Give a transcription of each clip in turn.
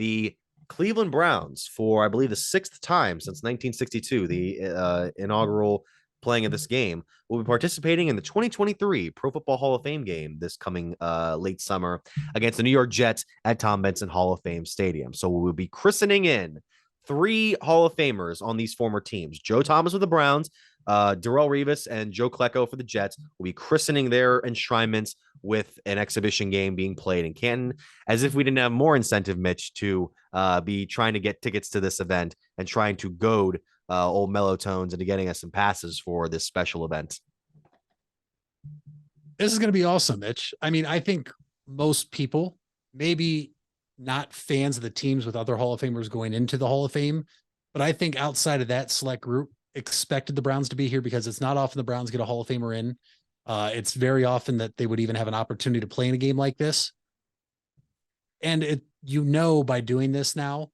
the Cleveland Browns, for I believe the sixth time since 1962, the inaugural playing of this game, will be participating in the 2023 Pro Football Hall of Fame game this coming late summer against the New York Jets at Tom Benson Hall of Fame Stadium. So we will be christening in three Hall of Famers on these former teams. Joe Thomas with the Browns, Darrelle Revis, and Joe Klecko for the Jets will be christening their enshrinements with an exhibition game being played in Canton, as if we didn't have more incentive, Mitch, to be trying to get tickets to this event and trying to goad old Mellow Tones into getting us some passes for this special event. This is going to be awesome, Mitch. I mean, I think most people, maybe not fans of the teams with other Hall of Famers going into the Hall of Fame, but I think outside of that select group, expected the Browns to be here because it's not often the Browns get a Hall of Famer in. It's very often that they would even have an opportunity to play in a game like this. And by doing this now,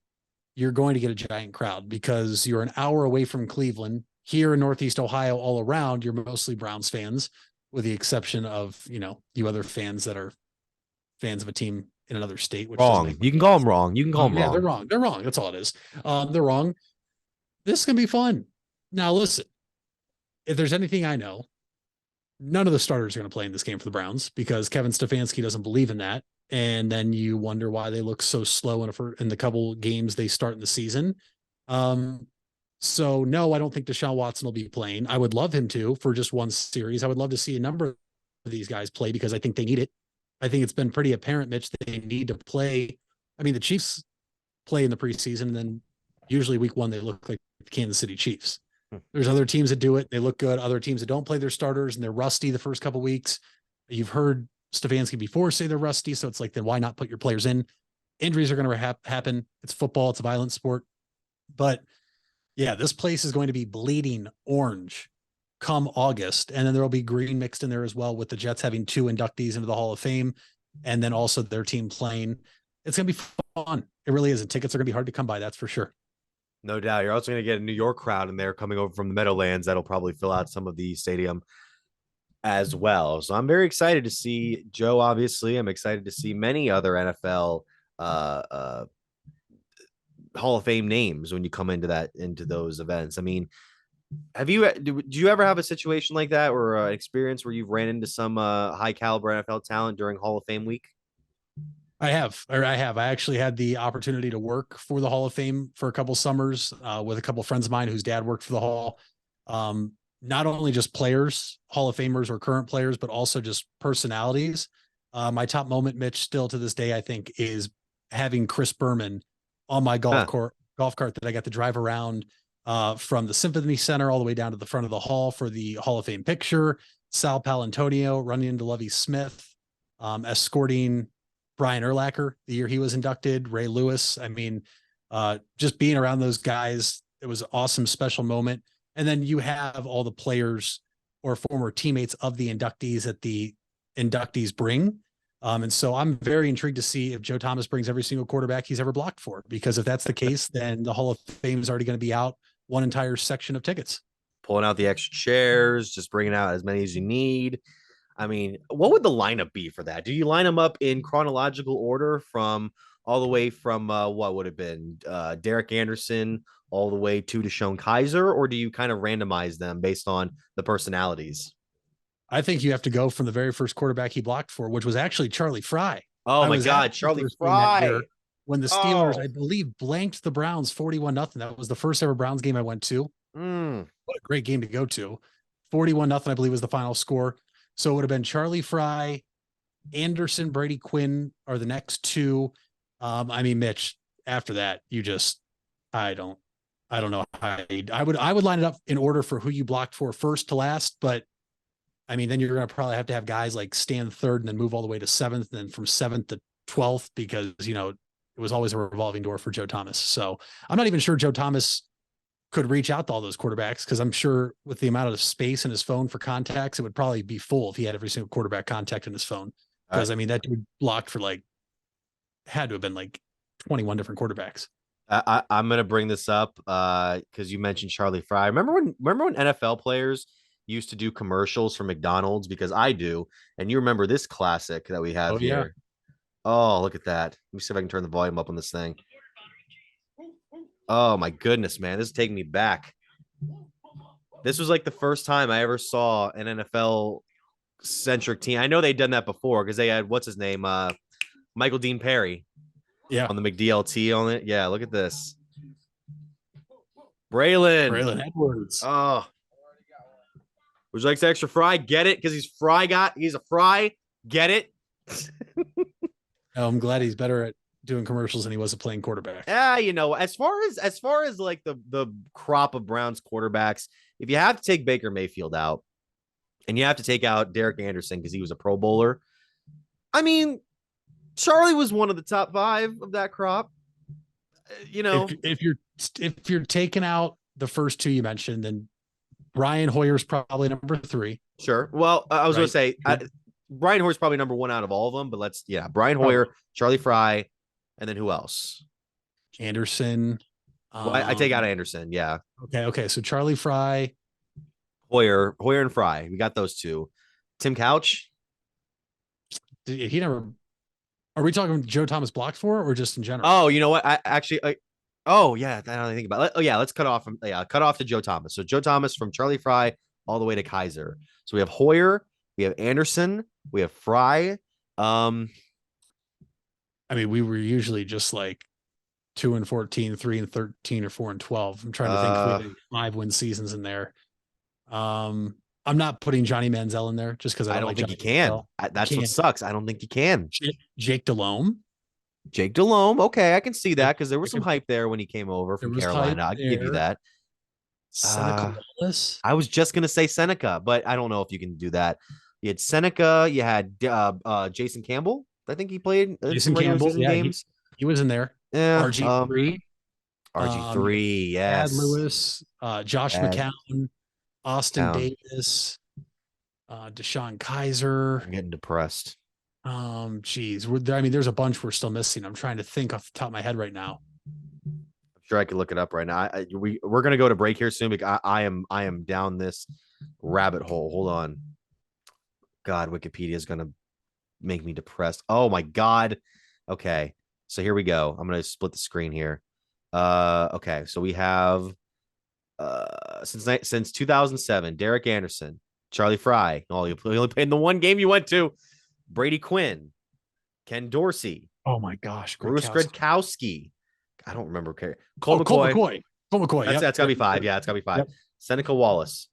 you're going to get a giant crowd because you're an hour away from Cleveland. Here in Northeast Ohio, all around, you're mostly Browns fans, with the exception of, you other fans that are fans of a team in another state. Which wrong. You can call them wrong. You can call them wrong. Yeah, they're wrong. They're wrong. That's all it is. They're wrong. This is going to be fun. Now, listen, if there's anything I know, none of the starters are going to play in this game for the Browns because Kevin Stefanski doesn't believe in that. And then you wonder why they look so slow in the couple games they start in the season. So no, I don't think Deshaun Watson will be playing. I would love him to for just one series. I would love to see a number of these guys play because I think they need it. I think it's been pretty apparent, Mitch, that they need to play. I mean, the Chiefs play in the preseason, and then usually week one, they look like the Kansas City Chiefs. There's other teams that do it. They look good. Other teams that don't play their starters and they're rusty the first couple of weeks. You've heard Stefanski before say they're rusty. So it's like, then why not put your players in? Injuries are going to happen. It's football. It's a violent sport. But yeah, this place is going to be bleeding orange come August. And then there'll be green mixed in there as well, with the Jets having two inductees into the Hall of Fame and then also their team playing. It's going to be fun. It really is. And tickets are going to be hard to come by. That's for sure. No doubt. You're also going to get a New York crowd in there coming over from the Meadowlands. That'll probably fill out some of the stadium as well. So I'm very excited to see Joe. Obviously, I'm excited to see many other NFL Hall of Fame names when you come into those events. I mean, do you ever have a situation like that or an experience where you've ran into some high caliber NFL talent during Hall of Fame week? I have. I actually had the opportunity to work for the Hall of Fame for a couple summers with a couple of friends of mine whose dad worked for the Hall. Not only just players, Hall of Famers or current players, but also just personalities. My top moment, Mitch, still to this day, I think, is having Chris Berman on my golf cart that I got to drive around from the Symphony Center all the way down to the front of the hall for the Hall of Fame picture. Sal Palantonio running into Lovie Smith, escorting Brian Urlacher the year he was inducted, Ray Lewis. I mean, just being around those guys, it was an awesome, special moment. And then you have all the players or former teammates of the inductees that the inductees bring. And so I'm very intrigued to see if Joe Thomas brings every single quarterback he's ever blocked for, because if that's the case, then the Hall of Fame is already going to be out one entire section of tickets. Pulling out the extra chairs, just bringing out as many as you need. I mean, what would the lineup be for that? Do you line them up in chronological order from all the way from what would have been Derek Anderson all the way to DeShone Kizer, or do you kind of randomize them based on the personalities? I think you have to go from the very first quarterback he blocked for, which was actually Charlie Fry. Oh my God, Charlie Fry! When the Steelers, I believe, blanked the Browns 41-0. That was the first ever Browns game I went to. What a great game to go to. 41-0, I believe, was the final score. So it would have been Charlie Fry, Anderson, Brady Quinn are the next two. I mean, Mitch, after that, I don't know. I would line it up in order for who you blocked for first to last, but I mean, then you're going to probably have to have guys like stand third and then move all the way to seventh, and then from seventh to 12th, because, it was always a revolving door for Joe Thomas. So I'm not even sure Joe Thomas could reach out to all those quarterbacks, because I'm sure with the amount of space in his phone for contacts, it would probably be full if he had every single quarterback contact in his phone. Because I mean, that dude blocked for had to have been 21 different quarterbacks. I'm going to bring this up because you mentioned Charlie Fry. Remember when NFL players used to do commercials for McDonald's? Because I do. And you remember this classic that we have here. Yeah. Oh, look at that. Let me see if I can turn the volume up on this thing. Oh my goodness, man. This is taking me back. This was like the first time I ever saw an NFL centric team. I know they'd done that before because they had what's his name? Michael Dean Perry Yeah. on the McDLT on it. Yeah, look at this. Braylon. Braylon Edwards. Oh. Would you like some extra fry? Get it? Because he's a fry. Get it? I'm glad he's better at doing commercials than he was at playing quarterback. Yeah, as far as like the crop of Browns quarterbacks, if you have to take Baker Mayfield out and you have to take out Derek Anderson because he was a Pro Bowler, I mean, Charlie was one of the top 5 of that crop. If you're taking out the first 2 you mentioned, then Brian Hoyer's probably number 3. Sure. Well, I was going to say Brian Hoyer's probably number 1 out of all of them, but Brian Hoyer, Charlie Fry, and then who else? Anderson. Well, I take out Anderson. Yeah. Okay. So Charlie Fry, Hoyer and Fry. We got those 2. Tim Couch. He never. Are we talking Joe Thomas blocked for or just in general? Oh, you know what? Oh yeah, I don't think about it. Oh yeah, let's cut off to Joe Thomas. So Joe Thomas from Charlie Fry all the way to Kaiser. So we have Hoyer, we have Anderson, we have Fry. I mean, we were usually just like 2-14, 3-13, or 4-12. I'm trying to think if we had any 5-win seasons in there. I'm not putting Johnny Manziel in there just because I don't think you can. That's what sucks. I don't think you can. Jake Delhomme. Jake Delhomme. Okay, I can see that because there was some hype there when he came over from Carolina. I can give you that. Seneca Wallace. I was just gonna say Seneca, but I don't know if you can do that. You had Seneca. You had Jason Campbell. I think he played Jason Campbell games. He was in there. Yeah, RG3. RG3. Yes. Chad Lewis. Josh McCown. Austin Davis. Deshaun Kaiser. I'm getting depressed. Geez. I mean, there's a bunch we're still missing. I'm trying to think off the top of my head right now. I'm sure I could look it up right now. We're gonna go to break here soon because I am down this rabbit hole. Hold on. God, Wikipedia is gonna make me depressed. Oh my God. Okay. So here we go. I'm gonna split the screen here. Okay. So we have since 2007, Derek Anderson, Charlie Fry. Oh, you only played in the one game you went to. Brady Quinn, Ken Dorsey. Oh my gosh, Bruce Gradkowski. I don't remember. Colt McCoy. That's gotta be 5. Yeah, it's gotta be 5. Yep. Seneca Wallace,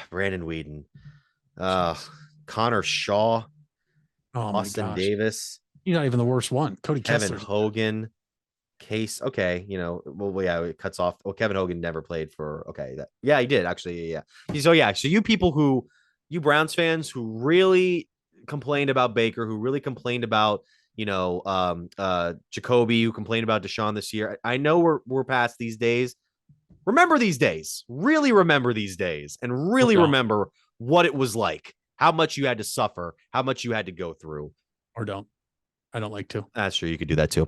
Brandon Weeden, Connor Shaw, Austin Davis. He's not even the worst one. Cody Kevin Kessler. Hogan. Case. Okay, well, yeah, it cuts off. Well, Kevin Hogan never played for. Okay, yeah, he did actually. Yeah. So you people you Browns fans who really complained about Baker, who really complained about Jacoby, who complained about Deshaun this year. I know we're past these days. Remember these days. Really remember these days, and really remember what it was like. How much you had to suffer. How much you had to go through. Or don't. I don't like to. That's true. You could do that too.